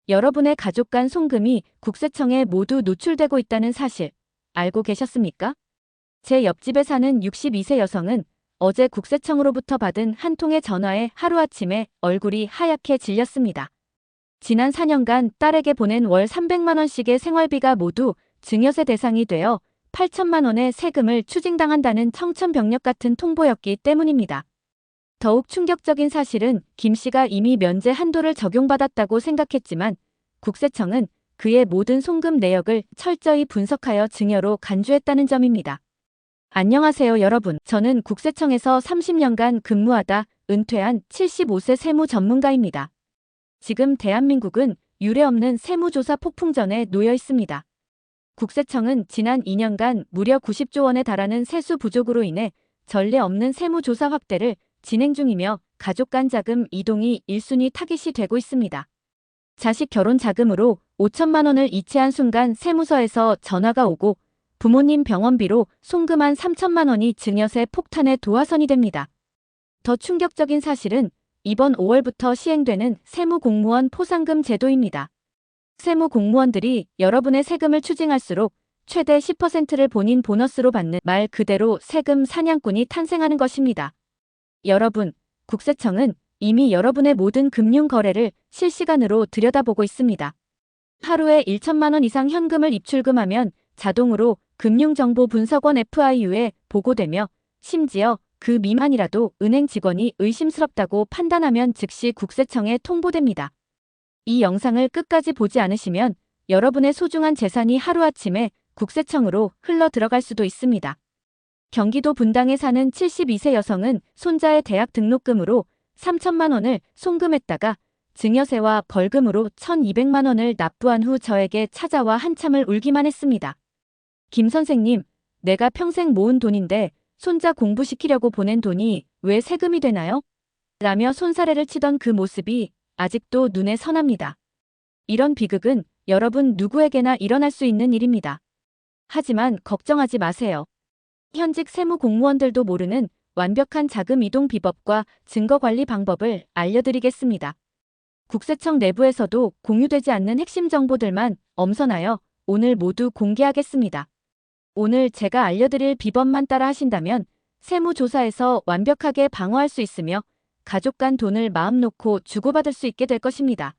여러분의 가족 간 송금이 국세청에 모두 노출되고 있다는 사실 알고 계셨습니까? 제 옆집에 사는 62세 여성은 어제 국세청으로부터 받은 한 통의 전화에 하루아침에 얼굴이 하얗게 질렸습니다. 지난 4년간 딸에게 보낸 월 300만 원씩의 생활비가 모두 증여세 대상이 되어 8천만 원의 세금을 추징당한다는 청천벽력 같은 통보였기 때문입니다. 더욱 충격적인 사실은 김 씨가 이미 면제 한도를 적용받았다고 생각했지만 국세청은 그의 모든 송금 내역을 철저히 분석하여 증여로 간주했다는 점입니다. 안녕하세요 여러분. 저는 국세청에서 30년간 근무하다 은퇴한 75세 세무 전문가입니다. 지금 대한민국은 유례없는 세무조사 폭풍전에 놓여 있습니다. 국세청은 지난 2년간 무려 90조 원에 달하는 세수 부족으로 인해 전례 없는 세무조사 확대를 진행 중이며 가족 간 자금 이동이 1순위 타깃이 되고 있습니다. 자식 결혼 자금으로 5천만 원을 이체한 순간 세무서에서 전화가 오고 부모님 병원비로 송금한 3천만 원이 증여세 폭탄의 도화선이 됩니다. 더 충격적인 사실은 이번 5월부터 시행되는 세무공무원 포상금 제도입니다. 세무공무원들이 여러분의 세금을 추징할수록 최대 10%를 본인 보너스로 받는 말 그대로 세금 사냥꾼이 탄생하는 것입니다. 여러분, 국세청은 이미 여러분의 모든 금융 거래를 실시간으로 들여다보고 있습니다. 하루에 1천만 원 이상 현금을 입출금하면 자동으로 금융정보분석원 FIU에 보고되며 심지어 그 미만이라도 은행 직원이 의심스럽다고 판단하면 즉시 국세청에 통보됩니다. 이 영상을 끝까지 보지 않으시면 여러분의 소중한 재산이 하루아침에 국세청으로 흘러 들어갈 수도 있습니다. 경기도 분당에 사는 72세 여성은 손자의 대학 등록금으로 3천만 원을 송금했다가 증여세와 벌금으로 1,200만 원을 납부한 후 저에게 찾아와 한참을 울기만 했습니다. 김 선생님, 내가 평생 모은 돈인데 손자 공부시키려고 보낸 돈이 왜 세금이 되나요? 라며 손사래를 치던 그 모습이 아직도 눈에 선합니다. 이런 비극은 여러분 누구에게나 일어날 수 있는 일입니다. 하지만 걱정하지 마세요. 현직 세무 공무원들도 모르는 완벽한 자금 이동 비법과 증거 관리 방법을 알려드리겠습니다. 국세청 내부에서도 공유되지 않는 핵심 정보들만 엄선하여 오늘 모두 공개하겠습니다. 오늘 제가 알려드릴 비법만 따라 하신다면 세무조사에서 완벽하게 방어할 수 있으며 가족 간 돈을 마음 놓고 주고받을 수 있게 될 것입니다.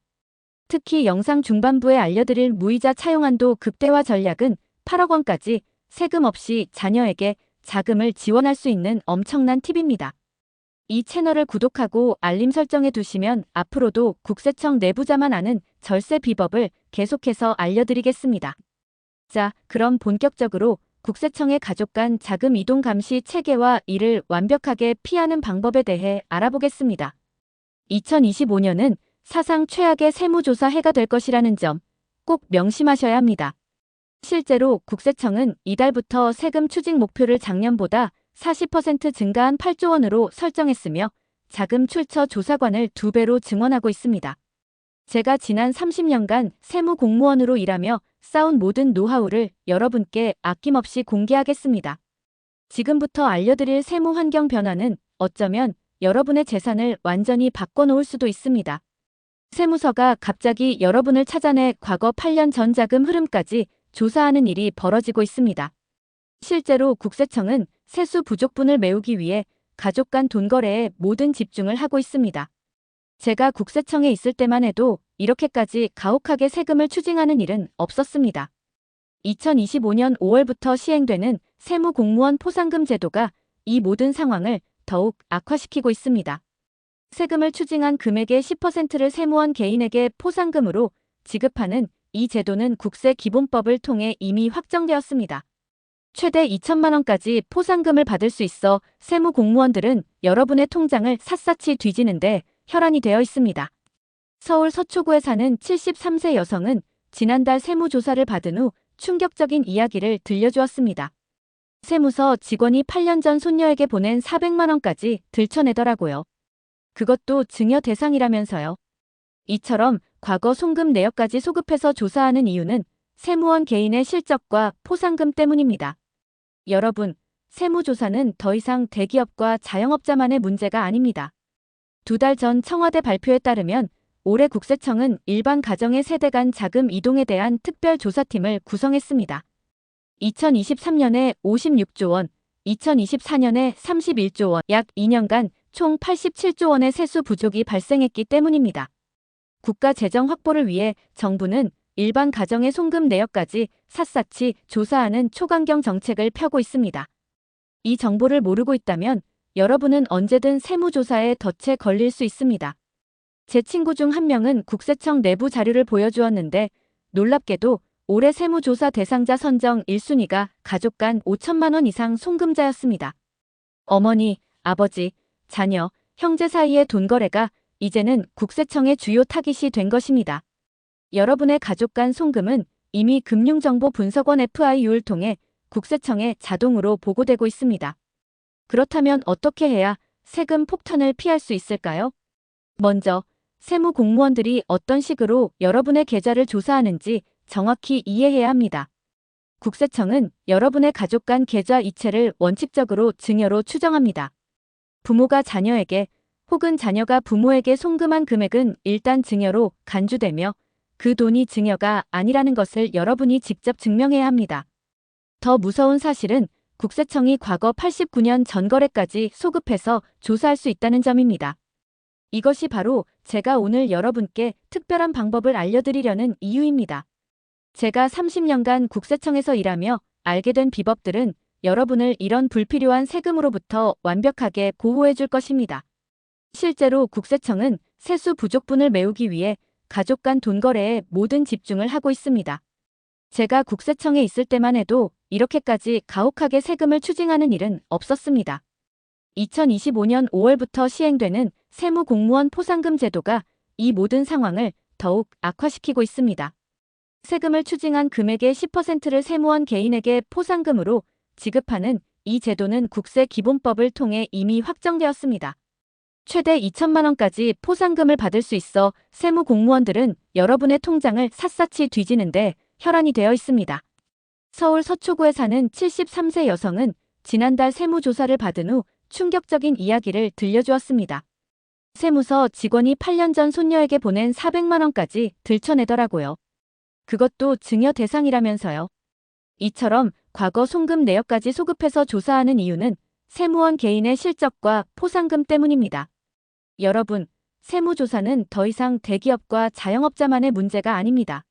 특히 영상 중반부에 알려드릴 무이자 차용한도 극대화 전략은 8억 원까지 세금 없이 자녀에게 자금을 지원할 수 있는 엄청난 팁입니다. 이 채널을 구독하고 알림 설정해 두시면 앞으로도 국세청 내부자만 아는 절세 비법을 계속해서 알려드리겠습니다. 자, 그럼 본격적으로 국세청의 가족 간 자금 이동 감시 체계와 이를 완벽하게 피하는 방법에 대해 알아보겠습니다. 2025년은 사상 최악의 세무조사 해가 될 것이라는 점 꼭 명심하셔야 합니다. 실제로 국세청은 이달부터 세금 추징 목표를 작년보다 40% 증가한 8조 원으로 설정했으며 자금 출처 조사관을 2배로 증원하고 있습니다. 제가 지난 30년간 세무 공무원으로 일하며 쌓은 모든 노하우를 여러분께 아낌없이 공개하겠습니다. 지금부터 알려드릴 세무 환경 변화는 어쩌면 여러분의 재산을 완전히 바꿔놓을 수도 있습니다. 세무서가 갑자기 여러분을 찾아내 과거 8년 전 자금 흐름까지 조사하는 일이 벌어지고 있습니다. 실제로 국세청은 세수 부족분을 메우기 위해 가족 간 돈 거래에 모든 집중을 하고 있습니다. 제가 국세청에 있을 때만 해도 이렇게까지 가혹하게 세금을 추징하는 일은 없었습니다. 2025년 5월부터 시행되는 세무공무원 포상금 제도가 이 모든 상황을 더욱 악화시키고 있습니다. 세금을 추징한 금액의 10%를 세무원 개인에게 포상금으로 지급하는 이 제도는 국세기본법을 통해 이미 확정되었습니다. 최대 2천만 원까지 포상금을 받을 수 있어 세무공무원들은 여러분의 통장을 샅샅이 뒤지는데 혈안이 되어 있습니다. 서울 서초구에 사는 73세 여성은 지난달 세무조사를 받은 후 충격적인 이야기를 들려주었습니다. 세무서 직원이 8년 전 손녀에게 보낸 400만 원까지 들춰내더라고요. 그것도 증여 대상이라면서요. 이처럼 과거 송금 내역까지 소급해서 조사하는 이유는 세무원 개인의 실적과 포상금 때문입니다. 여러분, 세무조사는 더 이상 대기업과 자영업자만의 문제가 아닙니다. 2달 전 청와대 발표에 따르면 올해 국세청은 일반 가정의 세대 간 자금 이동에 대한 특별조사팀을 구성했습니다. 2023년에 56조 원, 2024년에 31조 원, 약 2년간 총 87조 원의 세수 부족이 발생했기 때문입니다. 국가 재정 확보를 위해 정부는 일반 가정의 송금 내역까지 샅샅이 조사하는 초강경 정책을 펴고 있습니다. 이 정보를 모르고 있다면 여러분은 언제든 세무조사에 덫에 걸릴 수 있습니다. 제 친구 중 한 명은 국세청 내부 자료를 보여주었는데 놀랍게도 올해 세무조사 대상자 선정 1순위가 가족 간 5천만 원 이상 송금자였습니다. 어머니, 아버지, 자녀, 형제 사이의 돈 거래가 이제는 국세청의 주요 타깃이 된 것입니다. 여러분의 가족 간 송금은 이미 금융정보분석원 FIU를 통해 국세청에 자동으로 보고되고 있습니다. 그렇다면 어떻게 해야 세금 폭탄을 피할 수 있을까요? 먼저, 세무 공무원들이 어떤 식으로 여러분의 계좌를 조사하는지 정확히 이해해야 합니다. 국세청은 여러분의 가족 간 계좌 이체를 원칙적으로 증여로 추정합니다. 부모가 자녀에게 혹은 자녀가 부모에게 송금한 금액은 일단 증여로 간주되며 그 돈이 증여가 아니라는 것을 여러분이 직접 증명해야 합니다. 더 무서운 사실은 국세청이 과거 89년 전거래까지 소급해서 조사할 수 있다는 점입니다. 이것이 바로 제가 오늘 여러분께 특별한 방법을 알려드리려는 이유입니다. 제가 30년간 국세청에서 일하며 알게 된 비법들은 여러분을 이런 불필요한 세금으로부터 완벽하게 보호해 줄 것입니다. 실제로 국세청은 세수 부족분을 메우기 위해 가족 간 돈 거래에 모든 집중을 하고 있습니다. 제가 국세청에 있을 때만 해도 이렇게까지 가혹하게 세금을 추징하는 일은 없었습니다. 2025년 5월부터 시행되는 세무공무원 포상금 제도가 이 모든 상황을 더욱 악화시키고 있습니다. 세금을 추징한 금액의 10%를 세무원 개인에게 포상금으로 지급하는 이 제도는 국세기본법을 통해 이미 확정되었습니다. 최대 2천만 원까지 포상금을 받을 수 있어 세무공무원들은 여러분의 통장을 샅샅이 뒤지는데 혈안이 되어 있습니다. 서울 서초구에 사는 73세 여성은 지난달 세무조사를 받은 후 충격적인 이야기를 들려주었습니다. 세무서 직원이 8년 전 손녀에게 보낸 400만 원까지 들춰내더라고요. 그것도 증여 대상이라면서요. 이처럼 과거 송금 내역까지 소급해서 조사하는 이유는 세무원 개인의 실적과 포상금 때문입니다. 여러분, 세무조사는 더 이상 대기업과 자영업자만의 문제가 아닙니다.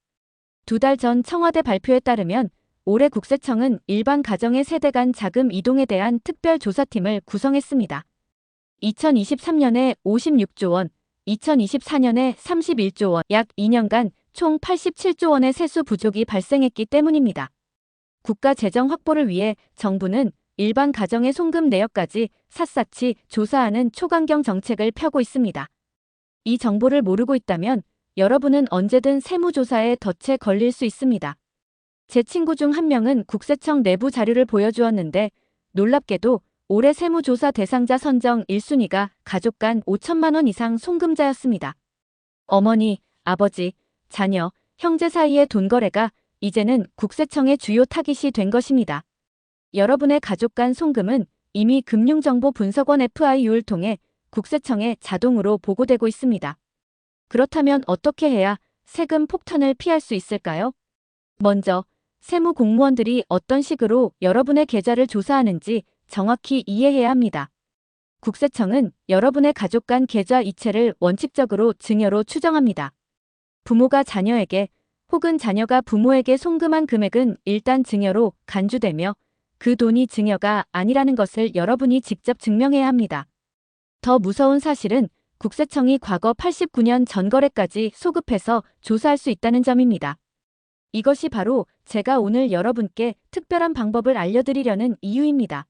2달 전 청와대 발표에 따르면 올해 국세청은 일반 가정의 세대 간 자금 이동에 대한 특별조사팀을 구성했습니다. 2023년에 56조 원, 2024년에 31조 원, 약 2년간 총 87조 원의 세수 부족이 발생했기 때문입니다. 국가 재정 확보를 위해 정부는 일반 가정의 송금 내역까지 샅샅이 조사하는 초강경 정책을 펴고 있습니다. 이 정보를 모르고 있다면 여러분은 언제든 세무조사에 덫에 걸릴 수 있습니다. 제 친구 중 한 명은 국세청 내부 자료를 보여주었는데 놀랍게도 올해 세무조사 대상자 선정 1순위가 가족 간 5천만 원 이상 송금자였습니다. 어머니, 아버지, 자녀, 형제 사이의 돈 거래가 이제는 국세청의 주요 타깃이 된 것입니다. 여러분의 가족 간 송금은 이미 금융정보분석원 FIU를 통해 국세청에 자동으로 보고되고 있습니다. 그렇다면 어떻게 해야 세금 폭탄을 피할 수 있을까요? 먼저, 세무 공무원들이 어떤 식으로 여러분의 계좌를 조사하는지 정확히 이해해야 합니다. 국세청은 여러분의 가족 간 계좌 이체를 원칙적으로 증여로 추정합니다. 부모가 자녀에게 혹은 자녀가 부모에게 송금한 금액은 일단 증여로 간주되며 그 돈이 증여가 아니라는 것을 여러분이 직접 증명해야 합니다. 더 무서운 사실은 국세청이 과거 89년 전거래까지 소급해서 조사할 수 있다는 점입니다. 이것이 바로 제가 오늘 여러분께 특별한 방법을 알려드리려는 이유입니다.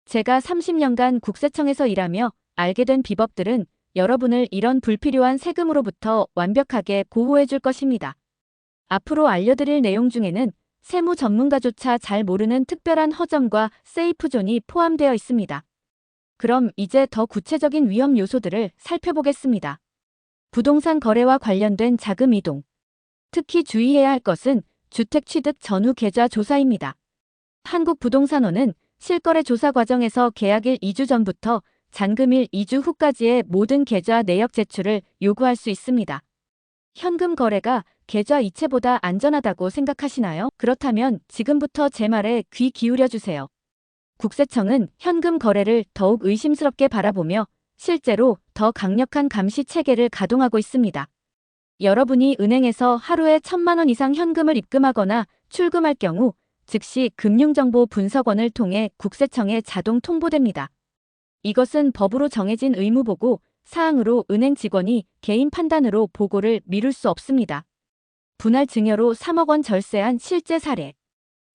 제가 30년간 국세청에서 일하며 알게 된 비법들은 여러분을 이런 불필요한 세금으로부터 완벽하게 보호해 줄 것입니다. 앞으로 알려드릴 내용 중에는 세무 전문가조차 잘 모르는 특별한 허점과 세이프존이 포함되어 있습니다. 그럼 이제 더 구체적인 위험 요소들을 살펴보겠습니다. 부동산 거래와 관련된 자금 이동. 특히 주의해야 할 것은 주택 취득 전후 계좌 조사입니다. 한국부동산원은 실거래 조사 과정에서 계약일 2주 전부터 잔금일 2주 후까지의 모든 계좌 내역 제출을 요구할 수 있습니다. 현금 거래가 계좌 이체보다 안전하다고 생각하시나요? 그렇다면 지금부터 제 말에 귀 기울여 주세요. 국세청은 현금 거래를 더욱 의심스럽게 바라보며 실제로 더 강력한 감시 체계를 가동하고 있습니다. 여러분이 은행에서 하루에 1,000만 원 이상 현금을 입금하거나 출금할 경우 즉시 금융정보 분석원을 통해 국세청에 자동 통보됩니다. 이것은 법으로 정해진 의무보고 사항으로 은행 직원이 개인 판단으로 보고를 미룰 수 없습니다. 분할 증여로 3억 원 절세한 실제 사례.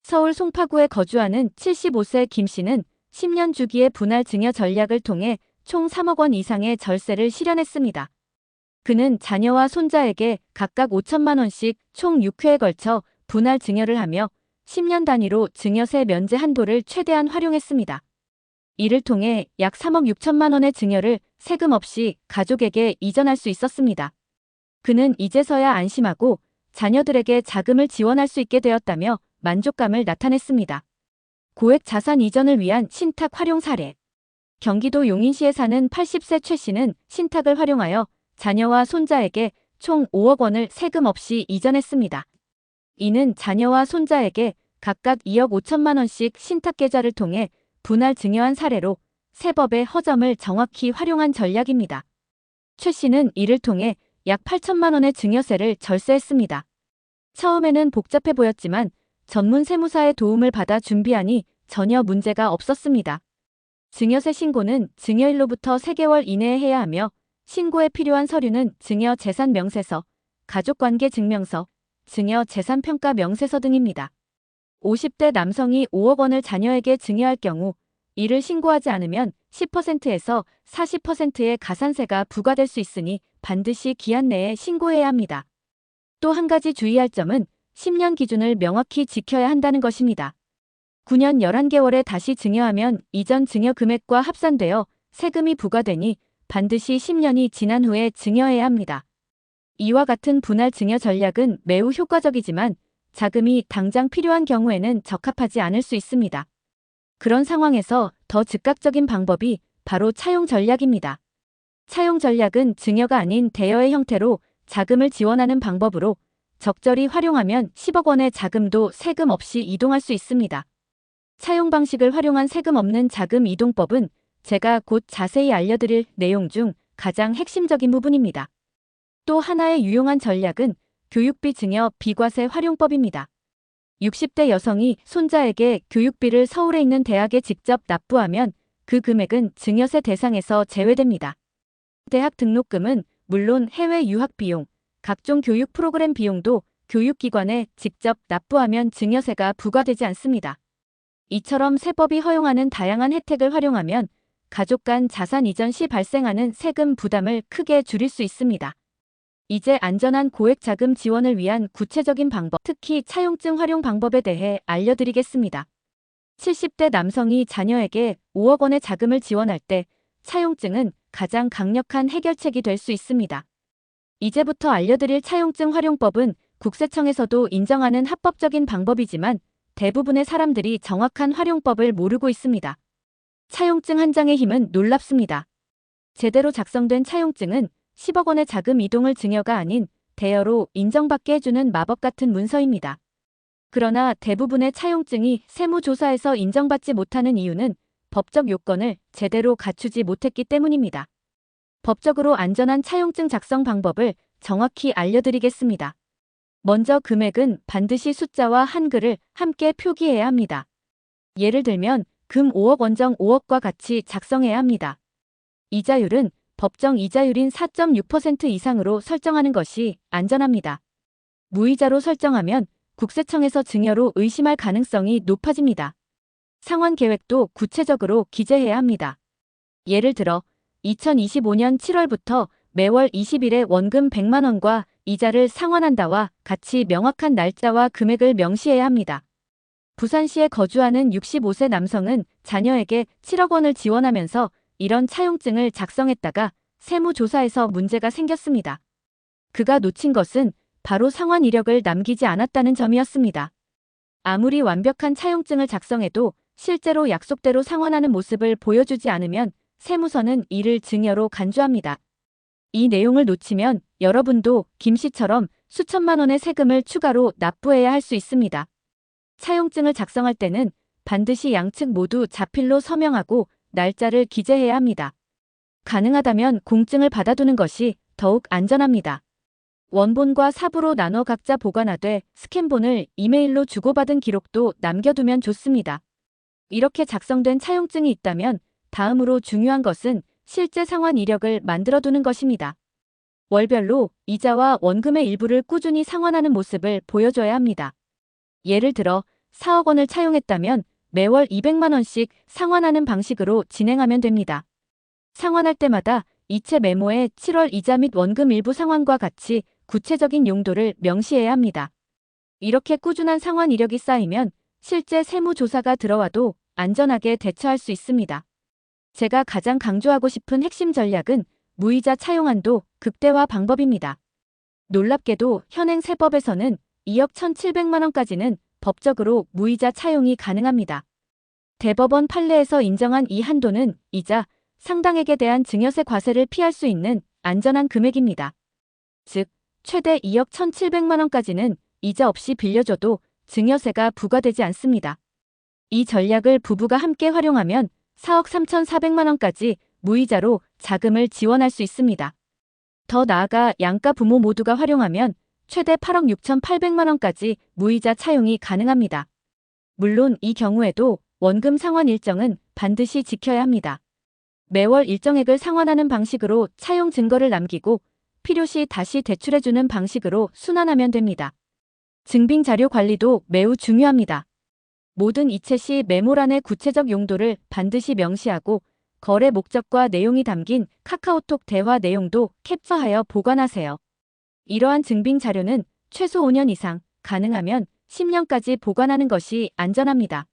서울 송파구에 거주하는 75세 김 씨는 10년 주기의 분할 증여 전략을 통해 총 3억 원 이상의 절세를 실현했습니다. 그는 자녀와 손자에게 각각 5천만 원씩 총 6회에 걸쳐 분할 증여를 하며 10년 단위로 증여세 면제 한도를 최대한 활용했습니다. 이를 통해 약 3억 6천만 원의 증여를 세금 없이 가족에게 이전할 수 있었습니다. 그는 이제서야 안심하고 자녀들에게 자금을 지원할 수 있게 되었다며 만족감을 나타냈습니다. 고액 자산 이전을 위한 신탁 활용 사례. 경기도 용인시에 사는 80세 최 씨는 신탁을 활용하여 자녀와 손자에게 총 5억 원을 세금 없이 이전했습니다. 이는 자녀와 손자에게 각각 2억 5천만 원씩 신탁 계좌를 통해 분할 증여한 사례로 세법의 허점을 정확히 활용한 전략입니다. 최 씨는 이를 통해 약 8천만 원의 증여세를 절세했습니다. 처음에는 복잡해 보였지만 전문 세무사의 도움을 받아 준비하니 전혀 문제가 없었습니다. 증여세 신고는 증여일로부터 3개월 이내에 해야 하며 신고에 필요한 서류는 증여재산명세서, 가족관계증명서, 증여재산평가명세서 등입니다. 50대 남성이 5억 원을 자녀에게 증여할 경우 이를 신고하지 않으면 10%에서 40%의 가산세가 부과될 수 있으니 반드시 기한 내에 신고해야 합니다. 또 한 가지 주의할 점은 10년 기준을 명확히 지켜야 한다는 것입니다. 9년 11개월에 다시 증여하면 이전 증여 금액과 합산되어 세금이 부과되니 반드시 10년이 지난 후에 증여해야 합니다. 이와 같은 분할 증여 전략은 매우 효과적이지만 자금이 당장 필요한 경우에는 적합하지 않을 수 있습니다. 그런 상황에서 더 즉각적인 방법이 바로 차용 전략입니다. 차용 전략은 증여가 아닌 대여의 형태로 자금을 지원하는 방법으로 적절히 활용하면 10억 원의 자금도 세금 없이 이동할 수 있습니다. 차용 방식을 활용한 세금 없는 자금 이동법은 제가 곧 자세히 알려드릴 내용 중 가장 핵심적인 부분입니다. 또 하나의 유용한 전략은 교육비 증여 비과세 활용법입니다. 60대 여성이 손자에게 교육비를 서울에 있는 대학에 직접 납부하면 그 금액은 증여세 대상에서 제외됩니다. 대학 등록금은 물론 해외 유학 비용, 각종 교육 프로그램 비용도 교육기관에 직접 납부하면 증여세가 부과되지 않습니다. 이처럼 세법이 허용하는 다양한 혜택을 활용하면 가족 간 자산 이전 시 발생하는 세금 부담을 크게 줄일 수 있습니다. 이제 안전한 고액 자금 지원을 위한 구체적인 방법, 특히 차용증 활용 방법에 대해 알려드리겠습니다. 70대 남성이 자녀에게 5억 원의 자금을 지원할 때 차용증은 가장 강력한 해결책이 될 수 있습니다. 이제부터 알려드릴 차용증 활용법은 국세청에서도 인정하는 합법적인 방법이지만 대부분의 사람들이 정확한 활용법을 모르고 있습니다. 차용증 한 장의 힘은 놀랍습니다. 제대로 작성된 차용증은 10억 원의 자금 이동을 증여가 아닌 대여로 인정받게 해주는 마법 같은 문서입니다. 그러나 대부분의 차용증이 세무조사에서 인정받지 못하는 이유는 법적 요건을 제대로 갖추지 못했기 때문입니다. 법적으로 안전한 차용증 작성 방법을 정확히 알려드리겠습니다. 먼저 금액은 반드시 숫자와 한글을 함께 표기해야 합니다. 예를 들면 금 5억 원정 5억과 같이 작성해야 합니다. 이자율은 법정 이자율인 4.6% 이상으로 설정하는 것이 안전합니다. 무이자로 설정하면 국세청에서 증여로 의심할 가능성이 높아집니다. 상환 계획도 구체적으로 기재해야 합니다. 예를 들어 2025년 7월부터 매월 20일에 원금 100만 원과 이자를 상환한다와 같이 명확한 날짜와 금액을 명시해야 합니다. 부산시에 거주하는 65세 남성은 자녀에게 7억 원을 지원하면서 이런 차용증을 작성했다가 세무조사에서 문제가 생겼습니다. 그가 놓친 것은 바로 상환 이력을 남기지 않았다는 점이었습니다. 아무리 완벽한 차용증을 작성해도 실제로 약속대로 상환하는 모습을 보여주지 않으면 세무서는 이를 증여로 간주합니다. 이 내용을 놓치면 여러분도 김 씨처럼 수천만 원의 세금을 추가로 납부해야 할 수 있습니다. 차용증을 작성할 때는 반드시 양측 모두 자필로 서명하고 날짜를 기재해야 합니다. 가능하다면 공증을 받아두는 것이 더욱 안전합니다. 원본과 사부로 나눠 각자 보관하되 스캔본을 이메일로 주고받은 기록도 남겨두면 좋습니다. 이렇게 작성된 차용증이 있다면 다음으로 중요한 것은 실제 상환 이력을 만들어두는 것입니다. 월별로 이자와 원금의 일부를 꾸준히 상환하는 모습을 보여줘야 합니다. 예를 들어 4억 원을 차용했다면 매월 200만 원씩 상환하는 방식으로 진행하면 됩니다. 상환할 때마다 이체 메모에 7월 이자 및 원금 일부 상환과 같이 구체적인 용도를 명시해야 합니다. 이렇게 꾸준한 상환 이력이 쌓이면 실제 세무조사가 들어와도 안전하게 대처할 수 있습니다. 제가 가장 강조하고 싶은 핵심 전략은 무이자 차용한도 극대화 방법입니다. 놀랍게도 현행 세법에서는 2억 1,700만 원까지는 법적으로 무이자 차용이 가능합니다. 대법원 판례에서 인정한 이 한도는 이자, 상당액에 대한 증여세 과세를 피할 수 있는 안전한 금액입니다. 즉, 최대 2억 1,700만 원까지는 이자 없이 빌려줘도 증여세가 부과되지 않습니다. 이 전략을 부부가 함께 활용하면 4억 3,400만 원까지 무이자로 자금을 지원할 수 있습니다. 더 나아가 양가 부모 모두가 활용하면 최대 8억 6,800만 원까지 무이자 차용이 가능합니다. 물론 이 경우에도 원금 상환 일정은 반드시 지켜야 합니다. 매월 일정액을 상환하는 방식으로 차용 증거를 남기고 필요시 다시 대출해주는 방식으로 순환하면 됩니다. 증빙 자료 관리도 매우 중요합니다. 모든 이체 시 메모란의 구체적 용도를 반드시 명시하고 거래 목적과 내용이 담긴 카카오톡 대화 내용도 캡처하여 보관하세요. 이러한 증빙 자료는 최소 5년 이상, 가능하면 10년까지 보관하는 것이 안전합니다.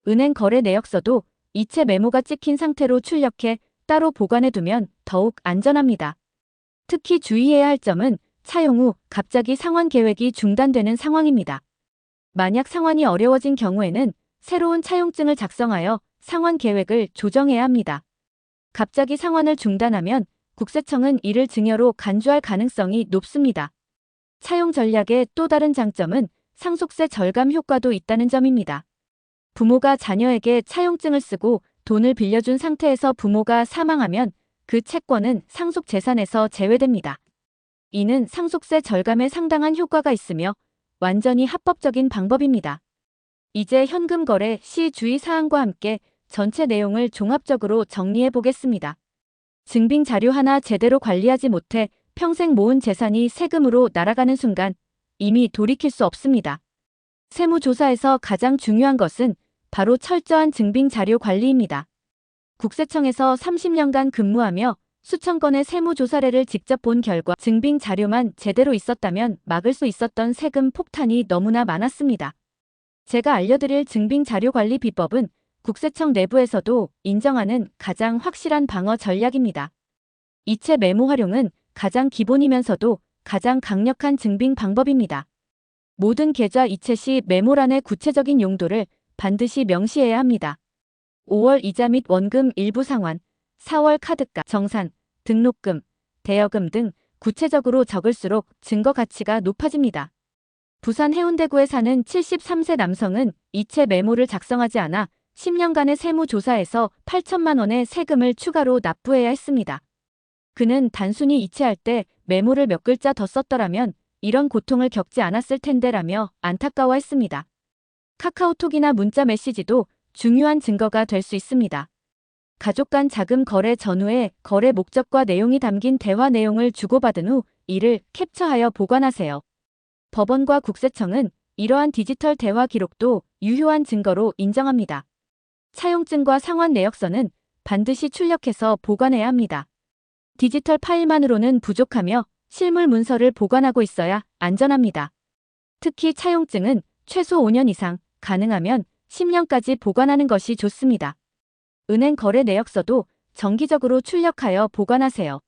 은행 거래 내역서도 이체 메모가 찍힌 상태로 출력해 따로 보관해두면 더욱 안전합니다. 특히 주의해야 할 점은 차용 후 갑자기 상환 계획이 중단되는 상황입니다. 만약 상환이 어려워진 경우에는 새로운 차용증을 작성하여 상환 계획을 조정해야 합니다. 갑자기 상환을 중단하면 국세청은 이를 증여로 간주할 가능성이 높습니다. 차용 전략의 또 다른 장점은 상속세 절감 효과도 있다는 점입니다. 부모가 자녀에게 차용증을 쓰고 돈을 빌려준 상태에서 부모가 사망하면 그 채권은 상속 재산에서 제외됩니다. 이는 상속세 절감에 상당한 효과가 있으며 완전히 합법적인 방법입니다. 이제 현금 거래 시 주의 사항과 함께 전체 내용을 종합적으로 정리해 보겠습니다. 증빙 자료 하나 제대로 관리하지 못해 평생 모은 재산이 세금으로 날아가는 순간 이미 돌이킬 수 없습니다. 세무조사에서 가장 중요한 것은 바로 철저한 증빙 자료 관리입니다. 국세청에서 30년간 근무하며 수천 건의 세무조사례를 직접 본 결과 증빙 자료만 제대로 있었다면 막을 수 있었던 세금 폭탄이 너무나 많았습니다. 제가 알려드릴 증빙 자료 관리 비법은 국세청 내부에서도 인정하는 가장 확실한 방어 전략입니다. 이체 메모 활용은 가장 기본이면서도 가장 강력한 증빙 방법입니다. 모든 계좌 이체 시 메모란의 구체적인 용도를 반드시 명시해야 합니다. 5월 이자 및 원금 일부 상환, 4월 카드값, 정산, 등록금, 대여금 등 구체적으로 적을수록 증거 가치가 높아집니다. 부산 해운대구에 사는 73세 남성은 이체 메모를 작성하지 않아 10년간의 세무조사에서 8천만 원의 세금을 추가로 납부해야 했습니다. 그는 단순히 이체할 때 메모를 몇 글자 더 썼더라면 이런 고통을 겪지 않았을 텐데라며 안타까워했습니다. 카카오톡이나 문자 메시지도 중요한 증거가 될 수 있습니다. 가족 간 자금 거래 전후에 거래 목적과 내용이 담긴 대화 내용을 주고받은 후 이를 캡처하여 보관하세요. 법원과 국세청은 이러한 디지털 대화 기록도 유효한 증거로 인정합니다. 차용증과 상환 내역서는 반드시 출력해서 보관해야 합니다. 디지털 파일만으로는 부족하며 실물 문서를 보관하고 있어야 안전합니다. 특히 차용증은 최소 5년 이상, 가능하면 10년까지 보관하는 것이 좋습니다. 은행 거래 내역서도 정기적으로 출력하여 보관하세요.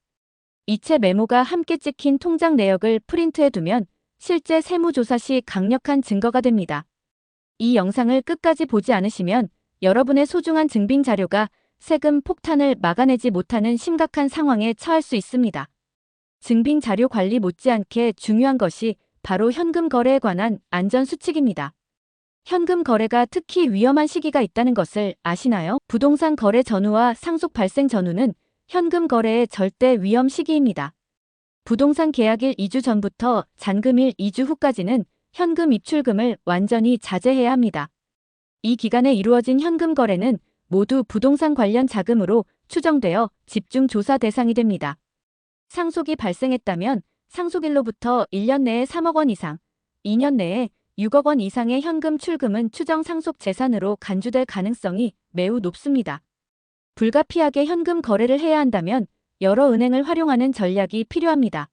이체 메모가 함께 찍힌 통장 내역을 프린트해두면 실제 세무조사 시 강력한 증거가 됩니다. 이 영상을 끝까지 보지 않으시면 여러분의 소중한 증빙 자료가 세금 폭탄을 막아내지 못하는 심각한 상황에 처할 수 있습니다. 증빙 자료 관리 못지않게 중요한 것이 바로 현금 거래에 관한 안전 수칙입니다. 현금 거래가 특히 위험한 시기가 있다는 것을 아시나요? 부동산 거래 전후와 상속 발생 전후는 현금 거래의 절대 위험 시기입니다. 부동산 계약일 2주 전부터 잔금일 2주 후까지는 현금 입출금을 완전히 자제해야 합니다. 이 기간에 이루어진 현금 거래는 모두 부동산 관련 자금으로 추정되어 집중 조사 대상이 됩니다. 상속이 발생했다면 상속일로부터 1년 내에 3억 원 이상, 2년 내에 6억 원 이상의 현금 출금은 추정 상속 재산으로 간주될 가능성이 매우 높습니다. 불가피하게 현금 거래를 해야 한다면 여러 은행을 활용하는 전략이 필요합니다.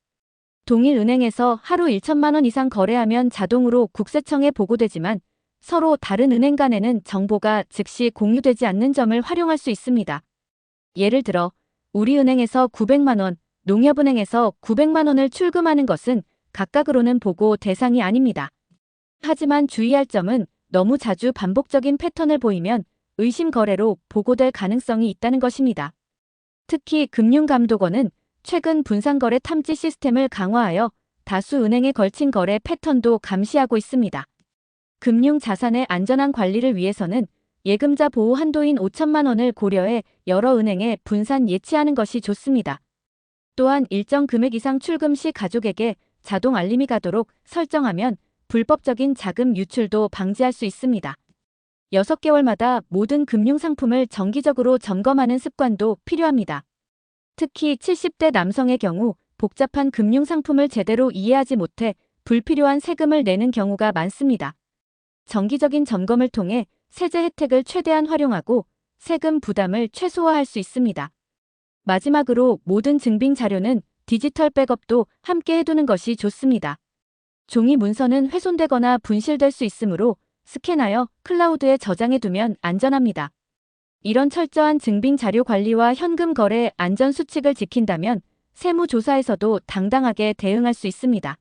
동일 은행에서 하루 1천만 원 이상 거래하면 자동으로 국세청에 보고되지만 서로 다른 은행 간에는 정보가 즉시 공유되지 않는 점을 활용할 수 있습니다. 예를 들어 우리은행에서 900만 원, 농협은행에서 900만 원을 출금하는 것은 각각으로는 보고 대상이 아닙니다. 하지만 주의할 점은 너무 자주 반복적인 패턴을 보이면 의심 거래로 보고될 가능성이 있다는 것입니다. 특히 금융감독원은 최근 분산거래 탐지 시스템을 강화하여 다수 은행에 걸친 거래 패턴도 감시하고 있습니다. 금융자산의 안전한 관리를 위해서는 예금자 보호 한도인 5천만 원을 고려해 여러 은행에 분산 예치하는 것이 좋습니다. 또한 일정 금액 이상 출금 시 가족에게 자동 알림이 가도록 설정하면 불법적인 자금 유출도 방지할 수 있습니다. 6개월마다 모든 금융상품을 정기적으로 점검하는 습관도 필요합니다. 특히 70대 남성의 경우 복잡한 금융상품을 제대로 이해하지 못해 불필요한 세금을 내는 경우가 많습니다. 정기적인 점검을 통해 세제 혜택을 최대한 활용하고 세금 부담을 최소화할 수 있습니다. 마지막으로 모든 증빙 자료는 디지털 백업도 함께 해두는 것이 좋습니다. 종이 문서는 훼손되거나 분실될 수 있으므로 스캔하여 클라우드에 저장해두면 안전합니다. 이런 철저한 증빙 자료 관리와 현금 거래 안전 수칙을 지킨다면 세무조사에서도 당당하게 대응할 수 있습니다.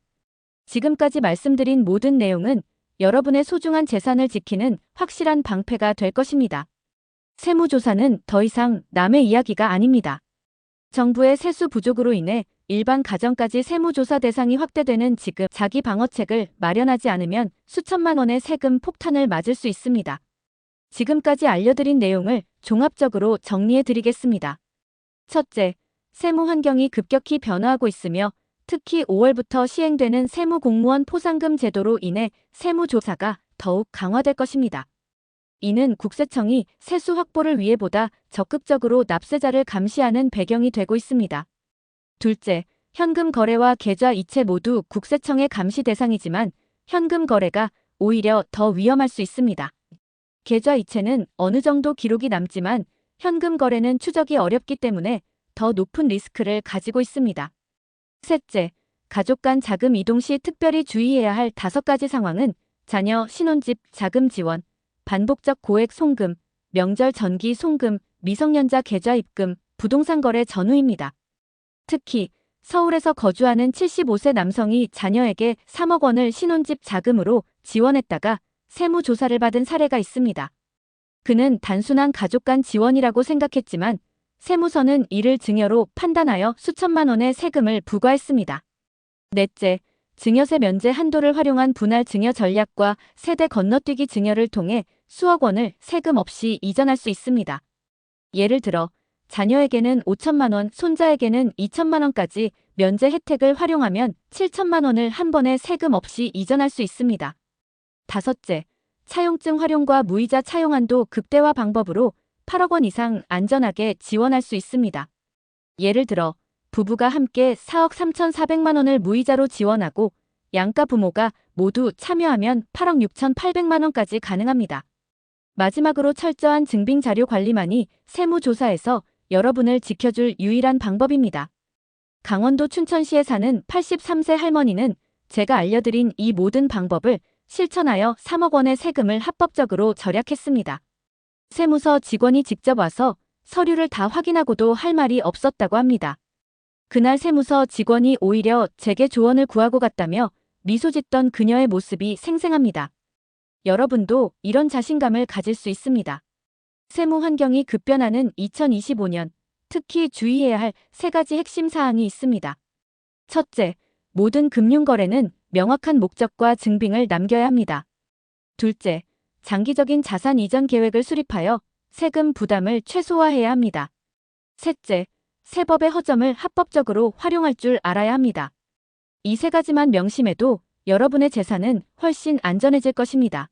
지금까지 말씀드린 모든 내용은 여러분의 소중한 재산을 지키는 확실한 방패가 될 것입니다. 세무조사는 더 이상 남의 이야기가 아닙니다. 정부의 세수 부족으로 인해 일반 가정까지 세무조사 대상이 확대되는 지금 자기 방어책을 마련하지 않으면 수천만 원의 세금 폭탄을 맞을 수 있습니다. 지금까지 알려드린 내용을 종합적으로 정리해 드리겠습니다. 첫째, 세무 환경이 급격히 변화하고 있으며 특히 5월부터 시행되는 세무공무원 포상금 제도로 인해 세무조사가 더욱 강화될 것입니다. 이는 국세청이 세수 확보를 위해 보다 적극적으로 납세자를 감시하는 배경이 되고 있습니다. 둘째, 현금 거래와 계좌 이체 모두 국세청의 감시 대상이지만 현금 거래가 오히려 더 위험할 수 있습니다. 계좌 이체는 어느 정도 기록이 남지만 현금 거래는 추적이 어렵기 때문에 더 높은 리스크를 가지고 있습니다. 셋째, 가족 간 자금 이동 시 특별히 주의해야 할 5가지 상황은 자녀, 신혼집, 자금 지원, 반복적 고액 송금, 명절 전기 송금, 미성년자 계좌 입금, 부동산 거래 전후입니다. 특히 서울에서 거주하는 75세 남성이 자녀에게 3억 원을 신혼집 자금으로 지원했다가 세무조사를 받은 사례가 있습니다. 그는 단순한 가족 간 지원이라고 생각했지만 세무서는 이를 증여로 판단하여 수천만 원의 세금을 부과했습니다. 넷째, 증여세 면제 한도를 활용한 분할 증여 전략과 세대 건너뛰기 증여를 통해 수억 원을 세금 없이 이전할 수 있습니다. 예를 들어 자녀에게는 5천만 원, 손자에게는 2천만 원까지 면제 혜택을 활용하면 7천만 원을 한 번에 세금 없이 이전할 수 있습니다. 다섯째, 차용증 활용과 무이자 차용 한도 극대화 방법으로 8억 원 이상 안전하게 지원할 수 있습니다. 예를 들어 부부가 함께 4억 3,400만 원을 무이자로 지원하고 양가 부모가 모두 참여하면 8억 6,800만 원까지 가능합니다. 마지막으로 철저한 증빙 자료 관리만이 세무조사에서 여러분을 지켜줄 유일한 방법입니다. 강원도 춘천시에 사는 83세 할머니는 제가 알려드린 이 모든 방법을 실천하여 3억 원의 세금을 합법적으로 절약했습니다. 세무서 직원이 직접 와서 서류를 다 확인하고도 할 말이 없었다고 합니다. 그날 세무서 직원이 오히려 제게 조언을 구하고 갔다며 미소 짓던 그녀의 모습이 생생합니다. 여러분도 이런 자신감을 가질 수 있습니다. 세무 환경이 급변하는 2025년, 특히 주의해야 할 3가지 핵심 사항이 있습니다. 첫째, 모든 금융거래는 명확한 목적과 증빙을 남겨야 합니다. 둘째, 장기적인 자산 이전 계획을 수립하여 세금 부담을 최소화해야 합니다. 셋째, 세법의 허점을 합법적으로 활용할 줄 알아야 합니다. 이 세 가지만 명심해도 여러분의 재산은 훨씬 안전해질 것입니다.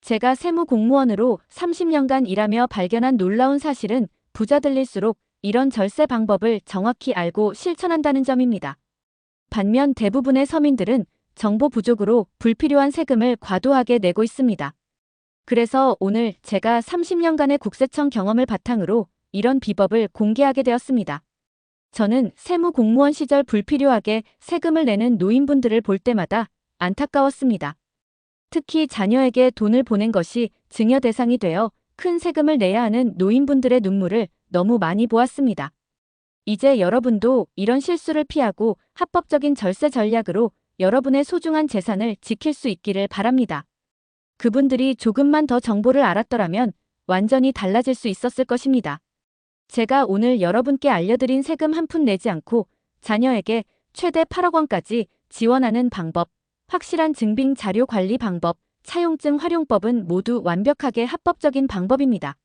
제가 세무공무원으로 30년간 일하며 발견한 놀라운 사실은 부자들일수록 이런 절세 방법을 정확히 알고 실천한다는 점입니다. 반면 대부분의 서민들은 정보 부족으로 불필요한 세금을 과도하게 내고 있습니다. 그래서 오늘 제가 30년간의 국세청 경험을 바탕으로 이런 비법을 공개하게 되었습니다. 저는 세무공무원 시절 불필요하게 세금을 내는 노인분들을 볼 때마다 안타까웠습니다. 특히 자녀에게 돈을 보낸 것이 증여 대상이 되어 큰 세금을 내야 하는 노인분들의 눈물을 너무 많이 보았습니다. 이제 여러분도 이런 실수를 피하고 합법적인 절세 전략으로 여러분의 소중한 재산을 지킬 수 있기를 바랍니다. 그분들이 조금만 더 정보를 알았더라면 완전히 달라질 수 있었을 것입니다. 제가 오늘 여러분께 알려드린 세금 한 푼 내지 않고 자녀에게 최대 8억 원까지 지원하는 방법, 확실한 증빙 자료 관리 방법, 차용증 활용법은 모두 완벽하게 합법적인 방법입니다.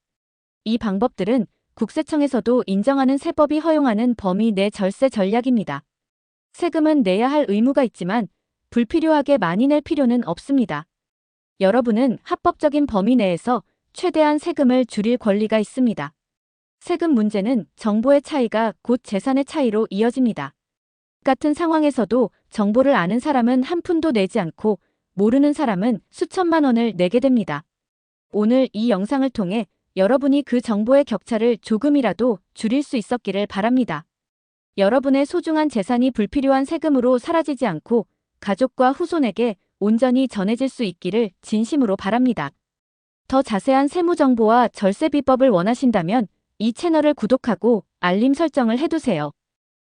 이 방법들은 국세청에서도 인정하는 세법이 허용하는 범위 내 절세 전략입니다. 세금은 내야 할 의무가 있지만 불필요하게 많이 낼 필요는 없습니다. 여러분은 합법적인 범위 내에서 최대한 세금을 줄일 권리가 있습니다. 세금 문제는 정보의 차이가 곧 재산의 차이로 이어집니다. 같은 상황에서도 정보를 아는 사람은 한 푼도 내지 않고 모르는 사람은 수천만 원을 내게 됩니다. 오늘 이 영상을 통해 여러분이 그 정보의 격차를 조금이라도 줄일 수 있었기를 바랍니다. 여러분의 소중한 재산이 불필요한 세금으로 사라지지 않고 가족과 후손에게 온전히 전해질 수 있기를 진심으로 바랍니다. 더 자세한 세무 정보와 절세 비법을 원하신다면 이 채널을 구독하고 알림 설정을 해두세요.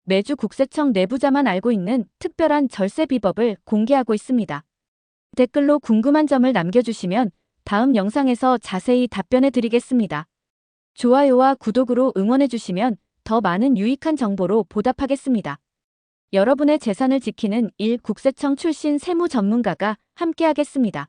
매주 국세청 내부자만 알고 있는 특별한 절세 비법을 공개하고 있습니다. 댓글로 궁금한 점을 남겨주시면 다음 영상에서 자세히 답변해 드리겠습니다. 좋아요와 구독으로 응원해주시면 더 많은 유익한 정보로 보답하겠습니다. 여러분의 재산을 지키는 국세청 출신 세무 전문가가 함께하겠습니다.